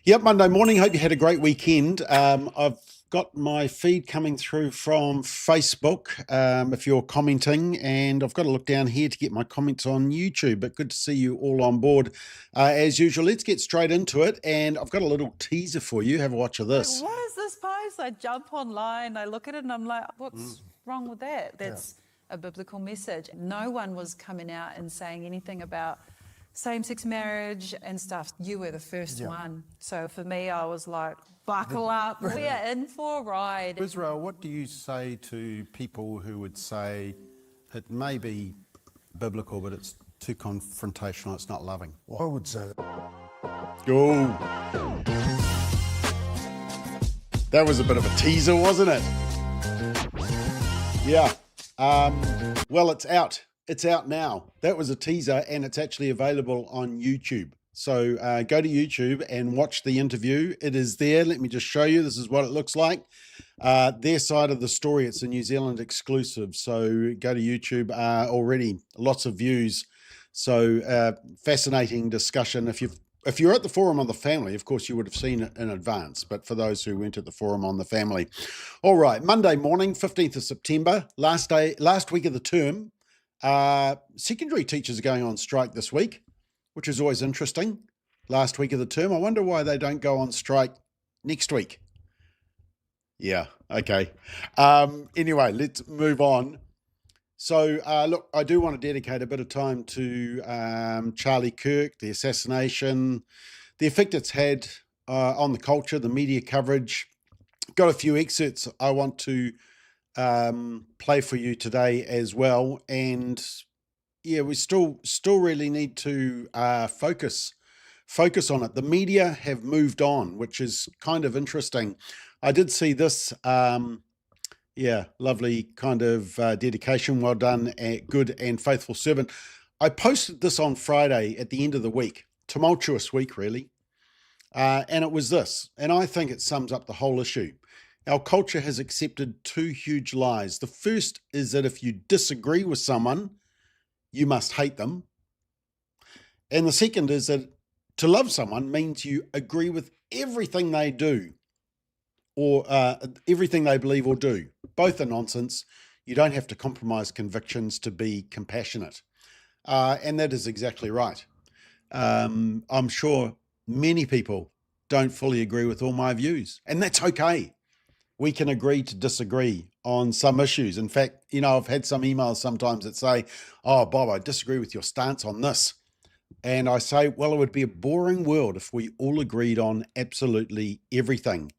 Yep, Monday morning. Hope you had a great weekend. I've got my feed coming through from Facebook if you're commenting, and I've got to look down here to get my comments on YouTube, but good to see you all on board. As usual, let's get straight into it, and I've got a little teaser for you. Have a watch of this. Like, what is this post? I jump online, I look at it, and I'm like, what's wrong with that? That's a biblical message. No one was coming out and saying anything about same-sex marriage and stuff. You were the first one. So for me, I was like, buckle up. We are in for a ride. Israel, what do you say to people who would say it may be biblical, but it's too confrontational, it's not loving? Well, I would say Oh, that was a bit of a teaser, wasn't it? Yeah. Well, it's out. It's out now. That was a teaser, and it's actually available on YouTube. So go to YouTube and watch the interview. It is there. Let me just show you. This is what it looks like. Their side of the story. It's a New Zealand exclusive. So go to YouTube. Already lots of views. So fascinating discussion. If you're at the Forum on the Family, of course, you would have seen it in advance. But for those who went at the Forum on the Family. All right, Monday morning, 15th of September, last week of the term. Secondary teachers are going on strike this week, which is always interesting. Last week of the term. I wonder why they don't go on strike next week. Yeah, okay. Anyway, let's move on. So, look, I do want to dedicate a bit of time to Charlie Kirk, the assassination, the effect it's had on the culture, the media coverage. Got a few excerpts I want to play for you today as well. And yeah, we still really need to focus on it. The media have moved on, which is kind of interesting. I did see this, lovely kind of dedication. Well done, good and faithful servant. I posted this on Friday at the end of the week. Tumultuous week, really. And it was this, and I think it sums up the whole issue. Our culture has accepted two huge lies. The first is that if you disagree with someone, you must hate them. And the second is that to love someone means you agree with everything they do or everything they believe or do. Both are nonsense. You don't have to compromise convictions to be compassionate. And that is exactly right. I'm sure many people don't fully agree with all my views, and that's okay. We can agree to disagree on some issues. In fact, I've had some emails sometimes that say, oh, Bob, I disagree with your stance on this. And I say, well, it would be a boring world if we all agreed on absolutely everything,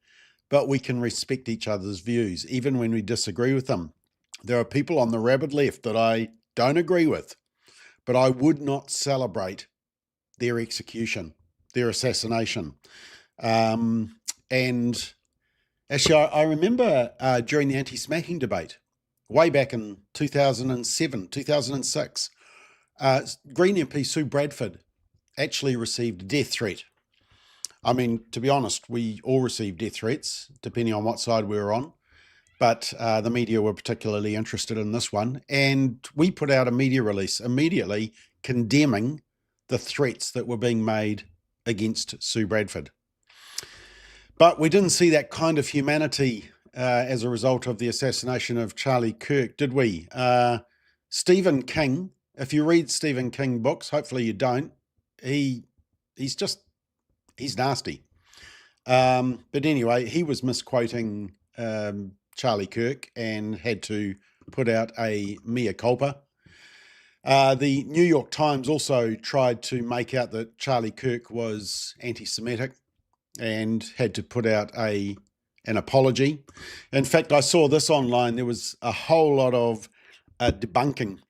but we can respect each other's views, even when we disagree with them. There are people on the rabid left that I don't agree with, but I would not celebrate their execution, their assassination. And actually, I remember during the anti-smacking debate, way back in 2007, 2006, Green MP Sue Bradford actually received a death threat. I mean, to be honest, we all received death threats, depending on what side we were on, but the media were particularly interested in this one. And we put out a media release immediately condemning the threats that were being made against Sue Bradford. But we didn't see that kind of humanity as a result of the assassination of Charlie Kirk, did we? Stephen King, if you read Stephen King books, hopefully you don't, he's nasty. But anyway, he was misquoting Charlie Kirk and had to put out a mea culpa. The New York Times also tried to make out that Charlie Kirk was anti-Semitic and had to put out an apology. In fact, I saw this online. There was a whole lot of debunking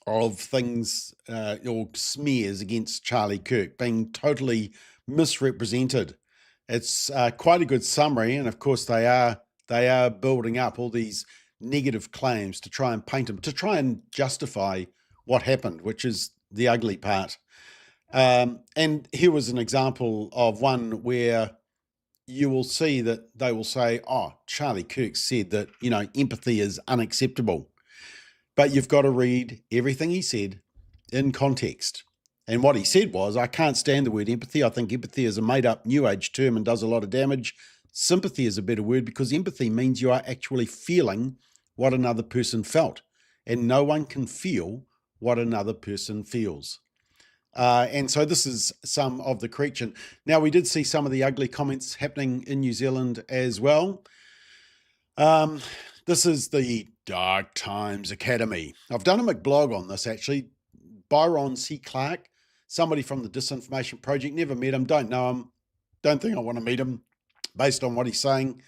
of things or smears against Charlie Kirk being totally misrepresented. It's quite a good summary, and of course they are building up all these negative claims to try and paint them, to try and justify what happened, which is the ugly part. And here was an example of one where you will see that they will say, oh, Charlie Kirk said that, empathy is unacceptable. But you've got to read everything he said in context. And what he said was, I can't stand the word empathy. I think empathy is a made-up New Age term and does a lot of damage. Sympathy is a better word because empathy means you are actually feeling what another person felt. And no one can feel what another person feels. And so this is some of the correction. Now, we did see some of the ugly comments happening in New Zealand as well. This is the Dark Times Academy. I've done a McBlog on this, actually. Byron C. Clark, somebody from the Disinformation Project. Never met him, don't know him, don't think I want to meet him based on what he's saying.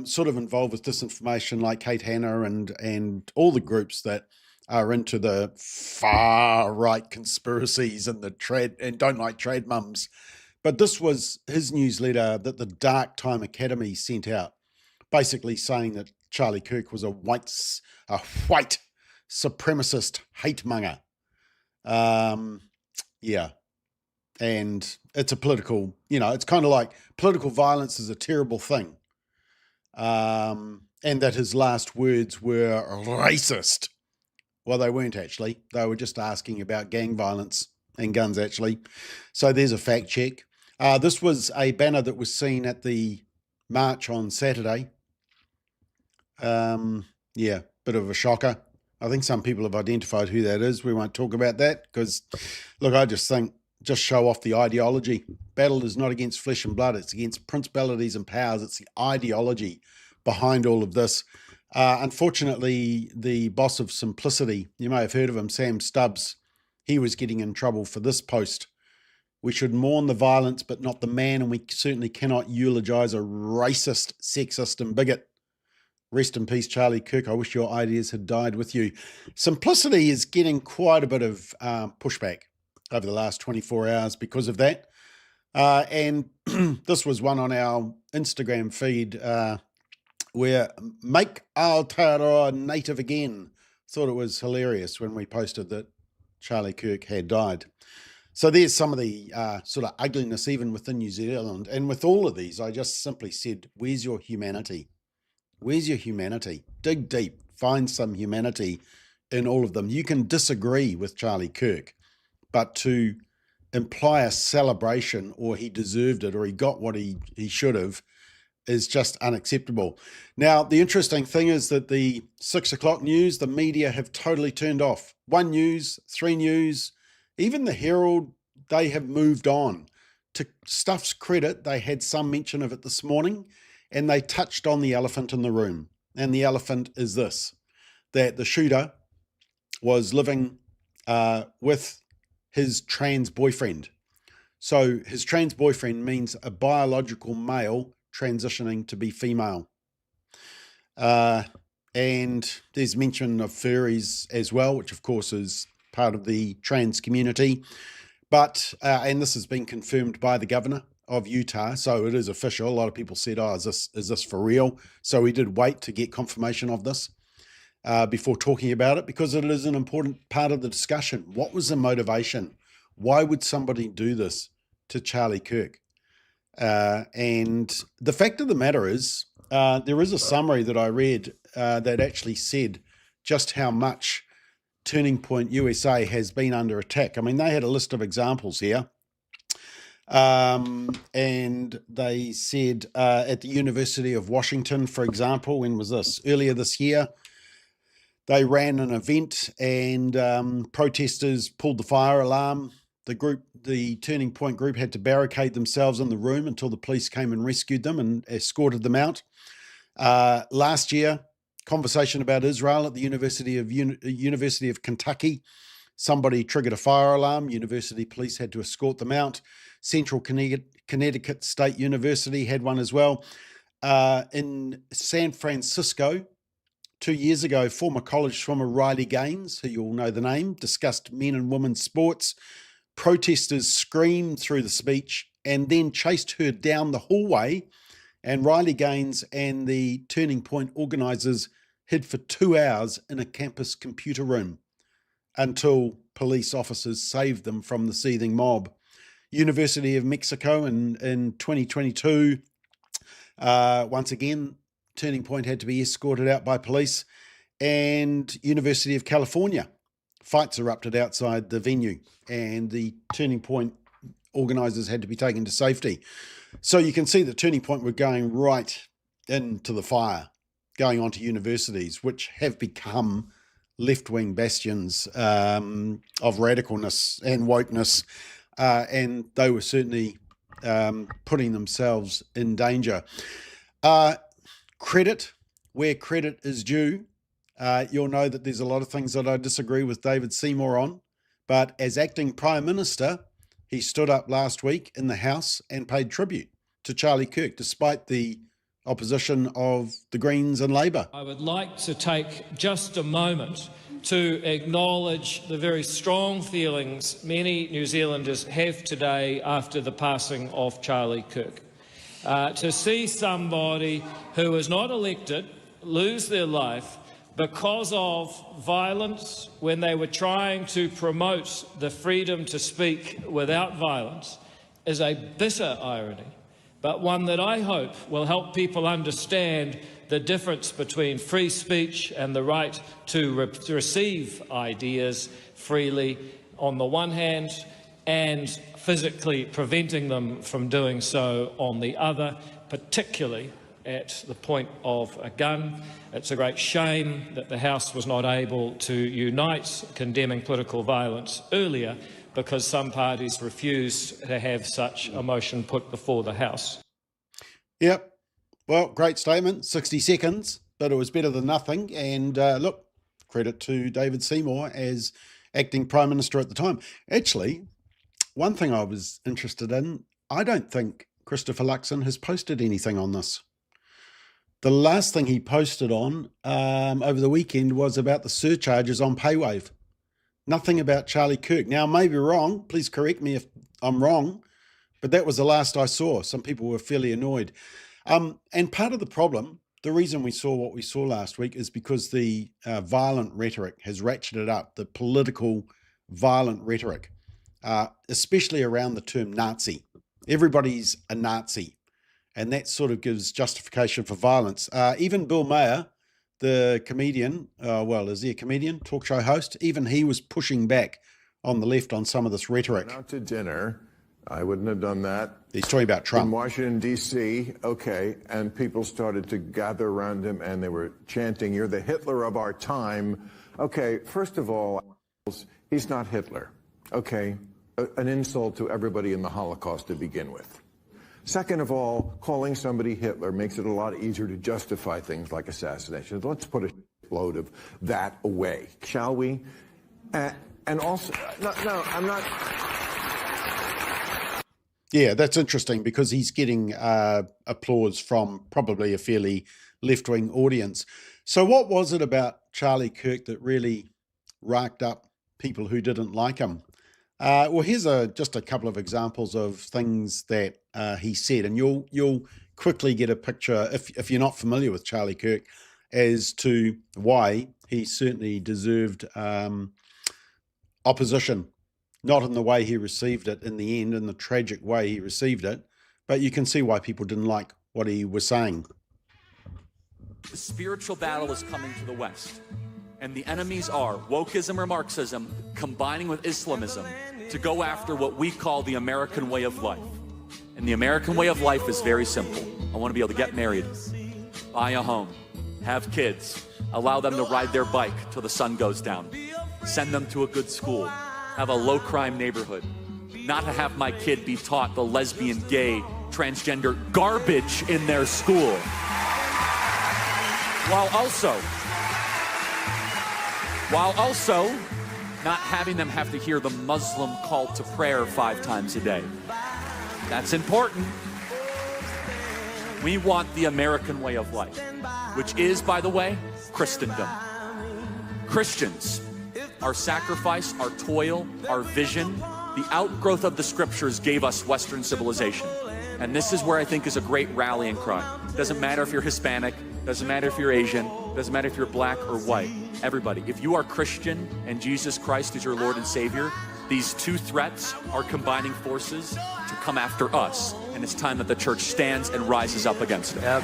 Sort of involved with disinformation like Kate Hanna and all the groups that are into the far right conspiracies and and don't like trad mums. But this was his newsletter that the Dark Time Academy sent out, basically saying that Charlie Kirk was a white supremacist hate monger. Yeah. And it's a political, it's kind of like political violence is a terrible thing. And that his last words were racist. Well, they weren't actually. They were just asking about gang violence and guns, actually. So there's a fact check. This was a banner that was seen at the march on Saturday. Yeah, bit of a shocker. I think some people have identified who that is. We won't talk about that because, look, I just think, just show off the ideology. Battle is not against flesh and blood. It's against principalities and powers. It's the ideology behind all of this. Unfortunately, the boss of Simplicity, you may have heard of him, Sam Stubbs, he was getting in trouble for this post. We should mourn the violence, but not the man, and we certainly cannot eulogize a racist, sexist, and bigot. Rest in peace, Charlie Kirk. I wish your ideas had died with you. Simplicity is getting quite a bit of pushback over the last 24 hours because of that. And this was one on our Instagram feed where Make Aotearoa Native Again. Thought it was hilarious when we posted that Charlie Kirk had died. So there's some of the sort of ugliness even within New Zealand. And with all of these, I just simply said, where's your humanity? Where's your humanity? Dig deep, find some humanity in all of them. You can disagree with Charlie Kirk, but to imply a celebration or he deserved it or he got what he should have is just unacceptable. Now, the interesting thing is that the 6 o'clock news, the media have totally turned off. One News, 3 News, even the Herald, they have moved on. To Stuff's credit, they had some mention of it this morning, and they touched on the elephant in the room. And the elephant is this, that the shooter was living with his trans boyfriend. So his trans boyfriend means a biological male transitioning to be female. And there's mention of furries as well, which of course is part of the trans community. But, and this has been confirmed by the governor of Utah, so it is official. A lot of people said, oh, is this for real? So we did wait to get confirmation of this before talking about it, because it is an important part of the discussion. What was the motivation? Why would somebody do this to Charlie Kirk? And the fact of the matter is, there is a summary that I read that actually said just how much Turning Point USA has been under attack. I mean, they had a list of examples here. And they said at the University of Washington, for example, when was this? Earlier this year, they ran an event and protesters pulled the fire alarm. The Turning Point group had to barricade themselves in the room until the police came and rescued them and escorted them out. Last year, conversation about Israel at the University of Kentucky. Somebody triggered a fire alarm. University police had to escort them out. Central Connecticut State University had one as well. In San Francisco, 2 years ago, former college swimmer Riley Gaines, who you all know the name, discussed men and women's sports. Protesters screamed through the speech and then chased her down the hallway, and Riley Gaines and the Turning Point organisers hid for 2 hours in a campus computer room until police officers saved them from the seething mob. University of Mexico in 2022, once again, Turning Point had to be escorted out by police. And University of California, fights erupted outside the venue, and the Turning Point organisers had to be taken to safety. So you can see that Turning Point were going right into the fire, going on to universities, which have become left-wing bastions of radicalness and wokeness, and they were certainly putting themselves in danger. Credit where credit is due. You'll know that there's a lot of things that I disagree with David Seymour on, but as acting Prime Minister, he stood up last week in the House and paid tribute to Charlie Kirk, despite the opposition of the Greens and Labour. I would like to take just a moment to acknowledge the very strong feelings many New Zealanders have today after the passing of Charlie Kirk. To see somebody who was not elected lose their life because of violence when they were trying to promote the freedom to speak without violence is a bitter irony, but one that I hope will help people understand the difference between free speech and the right to receive ideas freely on the one hand, and physically preventing them from doing so on the other, particularly at the point of a gun. It's a great shame that the House was not able to unite condemning political violence earlier, because some parties refused to have such a motion put before the House. Yep. Well, great statement, 60 seconds, but it was better than nothing. And look, credit to David Seymour as acting Prime Minister at the time. Actually, one thing I was interested in, I don't think Christopher Luxon has posted anything on this. The last thing he posted on over the weekend was about the surcharges on PayWave. Nothing about Charlie Kirk. Now, I may be wrong. Please correct me if I'm wrong. But that was the last I saw. Some people were fairly annoyed. And part of the problem, the reason we saw what we saw last week, is because the violent rhetoric has ratcheted up, the political violent rhetoric, especially around the term Nazi. Everybody's a Nazi. And that sort of gives justification for violence. Even Bill Maher, the comedian, is he a comedian, talk show host? Even he was pushing back on the left on some of this rhetoric. Out to dinner. I wouldn't have done that. He's talking about Trump. In Washington, D.C., okay, and people started to gather around him and they were chanting, "You're the Hitler of our time." Okay, first of all, he's not Hitler, okay? An insult to everybody in the Holocaust to begin with. Second of all, calling somebody Hitler makes it a lot easier to justify things like assassination. Let's put a load of that away, shall we? And also, no, I'm not... Yeah, that's interesting because he's getting applause from probably a fairly left-wing audience. So what was it about Charlie Kirk that really racked up people who didn't like him? Well, here's just a couple of examples of things that he said, and you'll quickly get a picture, if you're not familiar with Charlie Kirk, as to why he certainly deserved opposition. Not in the way he received it in the end, in the tragic way he received it, but you can see why people didn't like what he was saying. The spiritual battle is coming to the West, and the enemies are wokeism or Marxism combining with Islamism to go after what we call the American way of life. And the American way of life is very simple. I want to be able to get married, buy a home, have kids, allow them to ride their bike till the sun goes down, send them to a good school, have a low-crime neighborhood, not to have my kid be taught the lesbian, gay, transgender garbage in their school, while also not having them have to hear the Muslim call to prayer 5 times a day. That's important. We want the American way of life, which is, by the way, Christendom. Christians, our sacrifice, our toil, our vision, the outgrowth of the scriptures gave us Western civilization. And this is where I think is a great rallying cry. Doesn't matter if you're Hispanic, doesn't matter if you're Asian, doesn't matter if you're black or white. Everybody, if you are Christian and Jesus Christ is your Lord and Savior, these two threats are combining forces to come after us. And it's time that the church stands and rises up against it.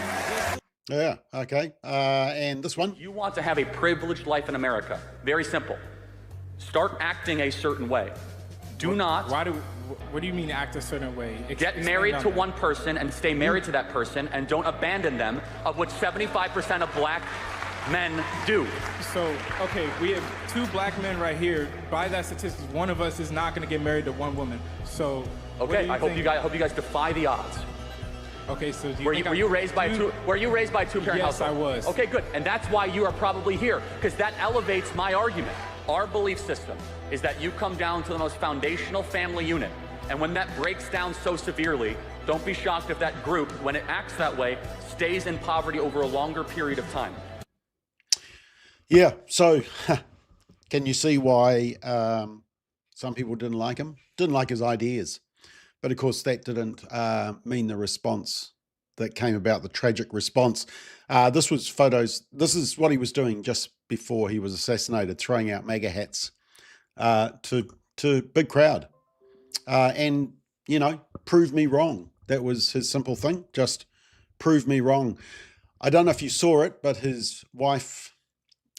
Yeah, okay. And this one? You want to have a privileged life in America. Very simple. Start acting a certain way. Do not what do you mean act a certain way? get married to one person and stay married to that person, and don't abandon them, of which 75% of black men do. So, okay, we have 2 black men right here. By that statistics, one of us is not going to get married to one woman. So, okay, I hope you guys defy the odds. Okay, so were you raised by a two-parent Yes, household? I was. Okay, good, and that's why you are probably here, because that elevates my argument. Our belief system is that you come down to the most foundational family unit, and when that breaks down so severely, don't be shocked if that group, when it acts that way, stays in poverty over a longer period of time. Yeah, so can you see why some people didn't like him? Didn't like his ideas. But of course, that didn't mean the response that came about, the tragic response. This was photos. This is what he was doing just before he was assassinated, throwing out MAGA hats to big crowd. And, you know, prove me wrong. That was his simple thing, just prove me wrong. I don't know if you saw it, but his wife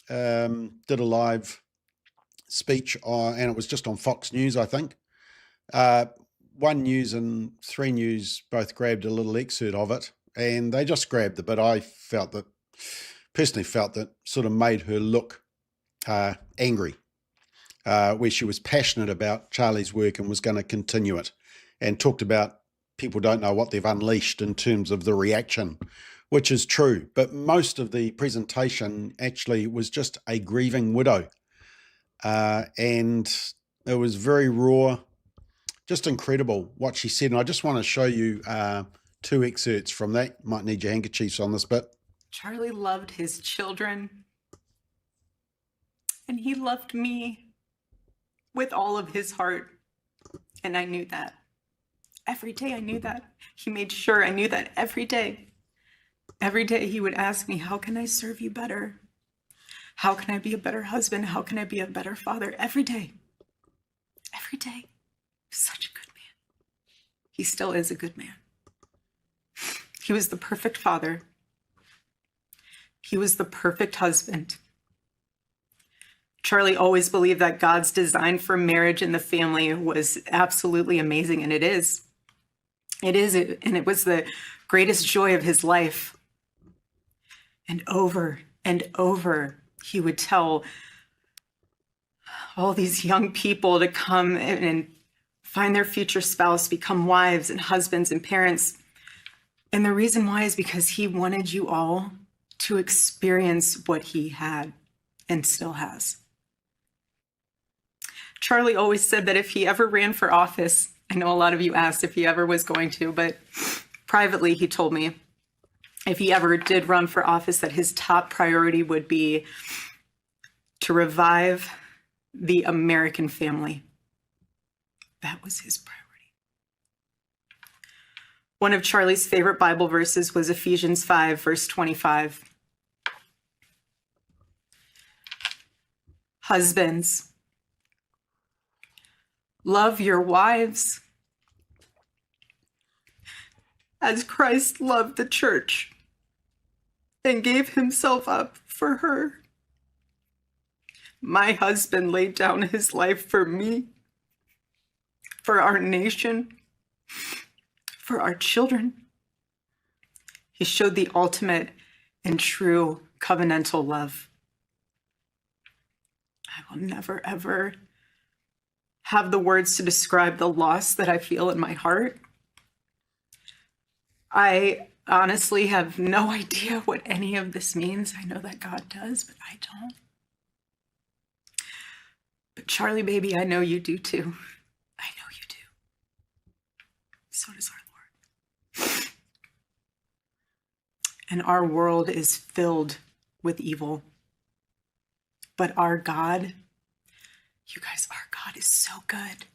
did a live speech and it was just on Fox News, I think. One News and 3 News both grabbed a little excerpt of it, and they just grabbed it, but I personally felt that sort of made her look angry, where she was passionate about Charlie's work and was going to continue it, and talked about people don't know what they've unleashed in terms of the reaction, which is true. But most of the presentation actually was just a grieving widow. And it was very raw, just incredible what she said. And I just want to show you 2 excerpts from that. Might need your handkerchiefs on this bit. Charlie loved his children, and he loved me with all of his heart. And I knew that. Every day I knew that. He made sure I knew that every day. Every day he would ask me, how can I serve you better? How can I be a better husband? How can I be a better father? Every day. Every day. Such a good man. He still is a good man. He was the perfect father. He was the perfect husband. Charlie always believed that God's design for marriage and the family was absolutely amazing, and it is. It is, and it was the greatest joy of his life. And over, he would tell all these young people to come and find their future spouse, become wives and husbands and parents. And the reason why is because he wanted you all to experience what he had and still has. Charlie always said that if he ever ran for office, I know a lot of you asked if he ever was going to, but privately he told me if he ever did run for office that his top priority would be to revive the American family. That was his priority. One of Charlie's favorite Bible verses was Ephesians 5, verse 25. Husbands, love your wives as Christ loved the church and gave himself up for her. My husband laid down his life for me, for our nation, for our children. He showed the ultimate and true covenantal love. I will never, ever have the words to describe the loss that I feel in my heart. I honestly have no idea what any of this means. I know that God does, but I don't. But Charlie, baby, I know you do too. I know you do. So does our Lord. And our world is filled with evil. But our God, you guys, our God is so good.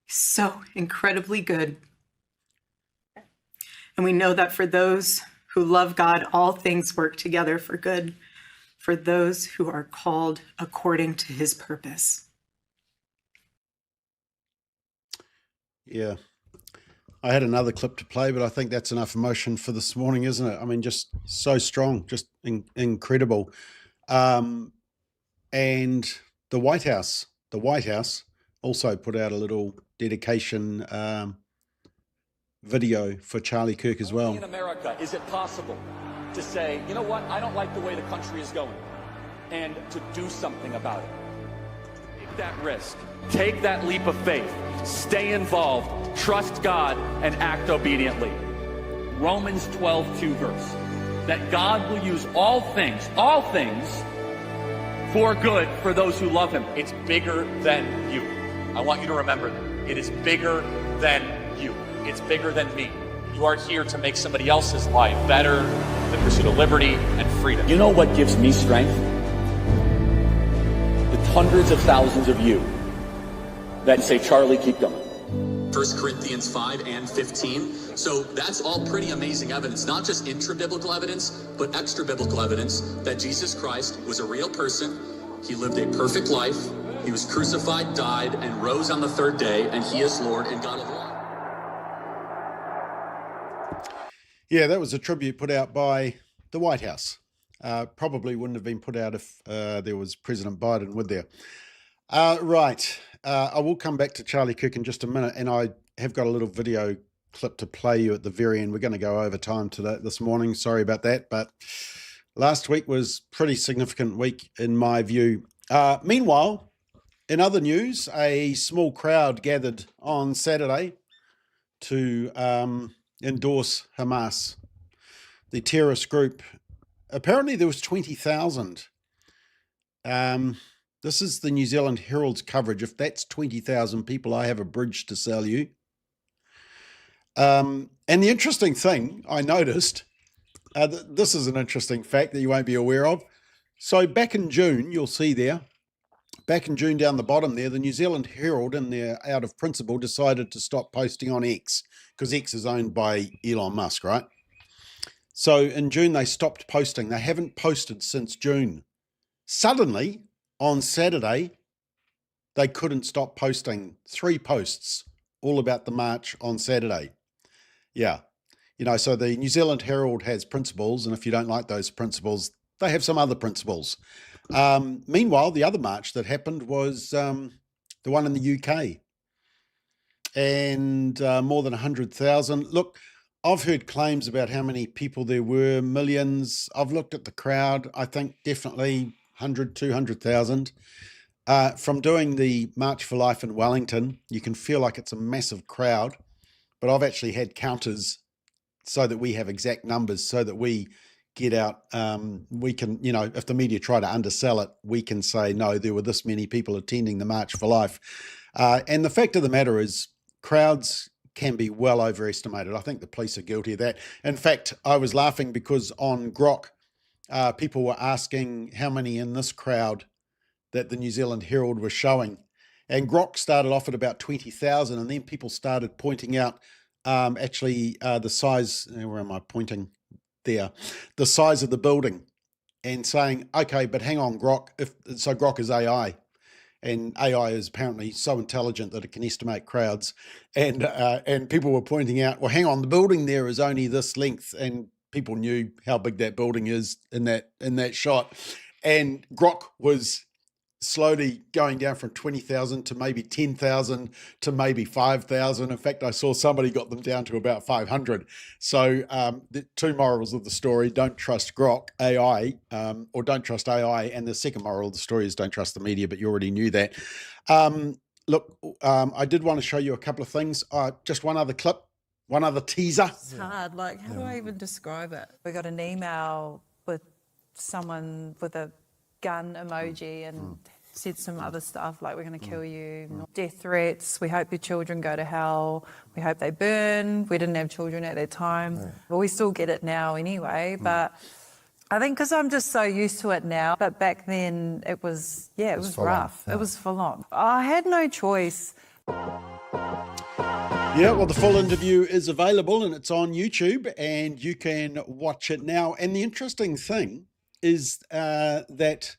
So incredibly good. And we know that for those who love God, all things work together for good, for those who are called according to his purpose. Yeah. I had another clip to play, but I think that's enough emotion for this morning, isn't it? I mean, just so strong, just incredible. And the White House also put out a little dedication video for Charlie Kirk as well. In America, is it possible to say, you know what, I don't like the way the country is going, and to do something about it? Take that risk. Take that leap of faith. Stay involved. Trust God and act obediently. Romans 12:2 verse. That God will use all things for good for those who love him. It's bigger than you. I want you to remember that. It is bigger than you. It's bigger than me. You are here to make somebody else's life better, the pursuit of liberty and freedom. You know what gives me strength? The hundreds of thousands of you that say, Charlie, keep going. 1 Corinthians 5 and 15. So that's all pretty amazing evidence, not just intra-biblical evidence, but extra-biblical evidence that Jesus Christ was a real person. He lived a perfect life. He was crucified, died, and rose on the third day, and he is Lord and God of all. Yeah, that was a tribute put out by the White House. Probably wouldn't have been put out if there was President Biden with there. Right. I will come back to Charlie Kirk in just a minute, and I have got a little video clip to play you at the very end. We're going to go over time this morning. Sorry about that, but last week was pretty significant week in my view. Meanwhile, in other news, a small crowd gathered on Saturday to endorse Hamas, the terrorist group. Apparently there was 20,000. This is the New Zealand Herald's coverage. If that's 20,000 people, I have a bridge to sell you. And the interesting thing I noticed, this is an interesting fact that you won't be aware of. So back in June, you'll see there, back in June down the bottom there, the New Zealand Herald, in their out of principle, decided to stop posting on X, because X is owned by Elon Musk, right? So in June, they stopped posting. They haven't posted since June. Suddenly, on Saturday, they couldn't stop posting 3 posts all about the march on Saturday. Yeah. You know, so the New Zealand Herald has principles, and if you don't like those principles, they have some other principles. Meanwhile, the other march that happened was the one in the UK. And more than 100,000. Look, I've heard claims about how many people there were, millions. I've looked at the crowd. I think definitely 100, 200,000. From doing the March for Life in Wellington, you can feel like it's a massive crowd, but I've actually had counters so that we have exact numbers, so that we get out, we can, you know, if the media try to undersell it, we can say, no, there were this many people attending the March for Life. And the fact of the matter is, crowds can be well overestimated. I think the police are guilty of that. In fact, I was laughing because on Grok, people were asking how many in this crowd that the New Zealand Herald was showing. And Grok started off at about 20,000, and then people started pointing out the size, where am I pointing? There, the size of the building, and saying, okay, but hang on, Grok, so Grok is AI. And AI is apparently so intelligent that it can estimate crowds. And people were pointing out, well, hang on, the building there is only this length, and people knew how big that building is in that shot. And Grok was slowly going down from 20,000 to maybe 10,000 to maybe 5,000. In fact, I saw somebody got them down to about 500. So the 2 morals of the story: don't trust Grok AI, or don't trust AI. And the second moral of the story is don't trust the media, but you already knew that. Look, I did want to show you a couple of things. Just one other clip, one other teaser. It's hard. Like, how do I even describe it? We got an email with someone with a gun emoji and said some other stuff like, we're going to kill you, death threats, we hope your children go to hell, we hope they burn. We didn't have children at that time. Well, we still get it now anyway, but I think because I'm just so used to it now, but back then it was rough. It was full on. I had no choice. Yeah, well, the full interview is available and it's on YouTube and you can watch it now. And the interesting thing is that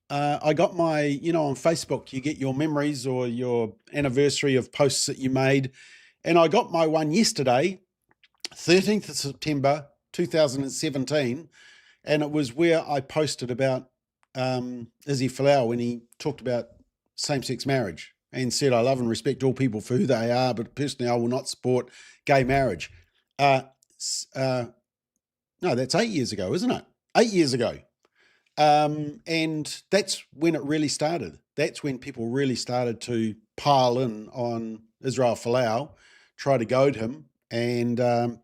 I got my, on Facebook, you get your memories or your anniversary of posts that you made. And I got my one yesterday, 13th of September, 2017. And it was where I posted about Izzy Folau when he talked about same-sex marriage and said, I love and respect all people for who they are, but personally I will not support gay marriage. No, that's 8 years ago, isn't it? 8 years ago. And that's when it really started. That's when people really started to pile in on Israel Folau, try to goad him. And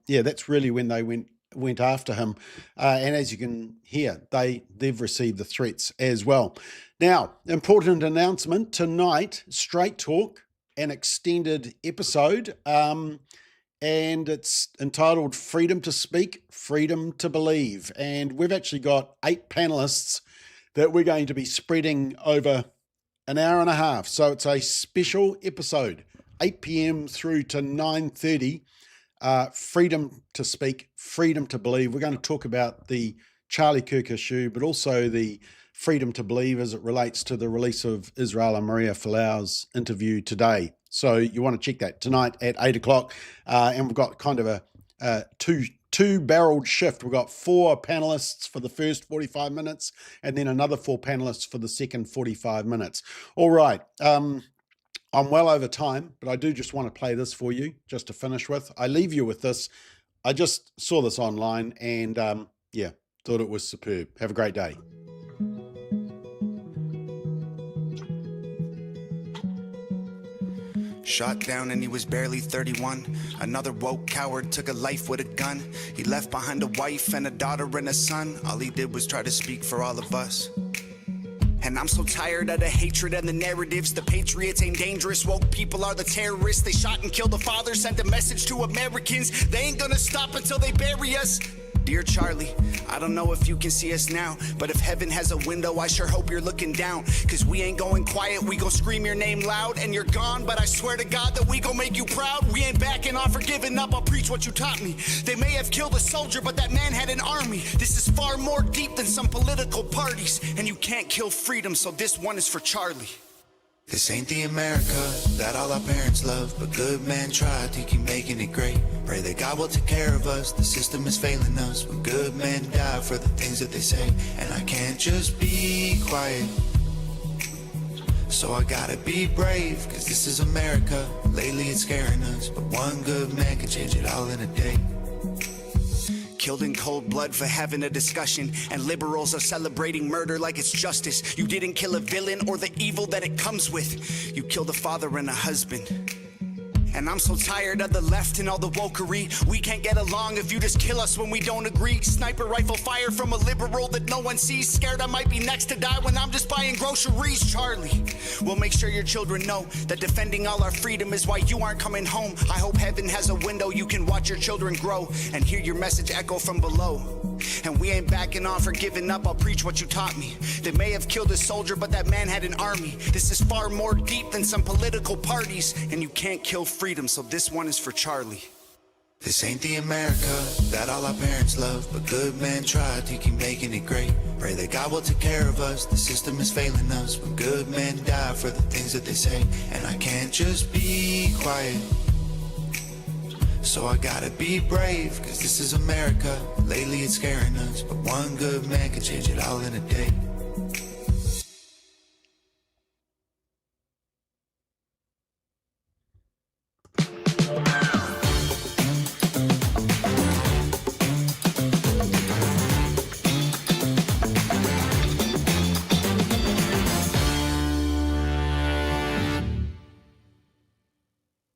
that's really when they went after him. And as you can hear, they've received the threats as well. Now, important announcement tonight, Straight Talk, an extended episode. And it's entitled Freedom to Speak, Freedom to Believe. And we've actually got 8 panelists that we're going to be spreading over an hour and a half. So it's a special episode, 8 p.m. through to 9:30. Freedom to speak, freedom to believe. We're going to talk about the Charlie Kirk issue, but also the freedom to believe as it relates to the release of Izzy Maria Folau's interview today. So you want to check that tonight at 8 o'clock. And we've got kind of a two-barreled shift. We've got 4 panelists for the first 45 minutes and then another 4 panelists for the second 45 minutes. All right. I'm well over time, but I do just want to play this for you just to finish with. I leave you with this. I just saw this online and thought it was superb. Have a great day. Shot down and he was barely 31. Another woke coward took a life with a gun. He left behind a wife and a daughter and a son. All he did was try to speak for all of us. And I'm so tired of the hatred and the narratives. The patriots ain't dangerous, woke people are the terrorists. They shot and killed the father, sent a message to Americans. They ain't gonna stop until they bury us. Dear Charlie, I don't know if you can see us now, but if heaven has a window, I sure hope you're looking down. Cause we ain't going quiet, we gon' scream your name loud. And you're gone, but I swear to God that we gon' make you proud. We ain't backing off or giving up, I'll preach what you taught me. They may have killed a soldier, but that man had an army. This is far more deep than some political parties. And you can't kill freedom, so this one is for Charlie. This ain't the America that all our parents love, but good men try to keep making it great. Pray that God will take care of us, the system is failing us, when good men die for the things that they say. And I can't just be quiet, so I gotta be brave, cause this is America. Lately it's scaring us, but one good man can change it all in a day. Killed in cold blood for having a discussion, and liberals are celebrating murder like it's justice. You didn't kill a villain or the evil that it comes with. You killed a father and a husband. And I'm so tired of the left and all the wokery. We can't get along if you just kill us when we don't agree. Sniper rifle fire from a liberal that no one sees. Scared I might be next to die when I'm just buying groceries. Charlie, we'll make sure your children know that defending all our freedom is why you aren't coming home. I hope heaven has a window you can watch your children grow and hear your message echo from below. And we ain't backing off or giving up, I'll preach what you taught me. They may have killed a soldier, but that man had an army. This is far more deep than some political parties. And you can't kill freedom, so this one is for Charlie. This ain't the America that all our parents love, but good men try to keep making it great. Pray that God will take care of us, the system is failing us, when good men die for the things that they say. And I can't just be quiet, so I gotta be brave, cause this is America. Lately it's scaring us, but one good man can change it all in a day.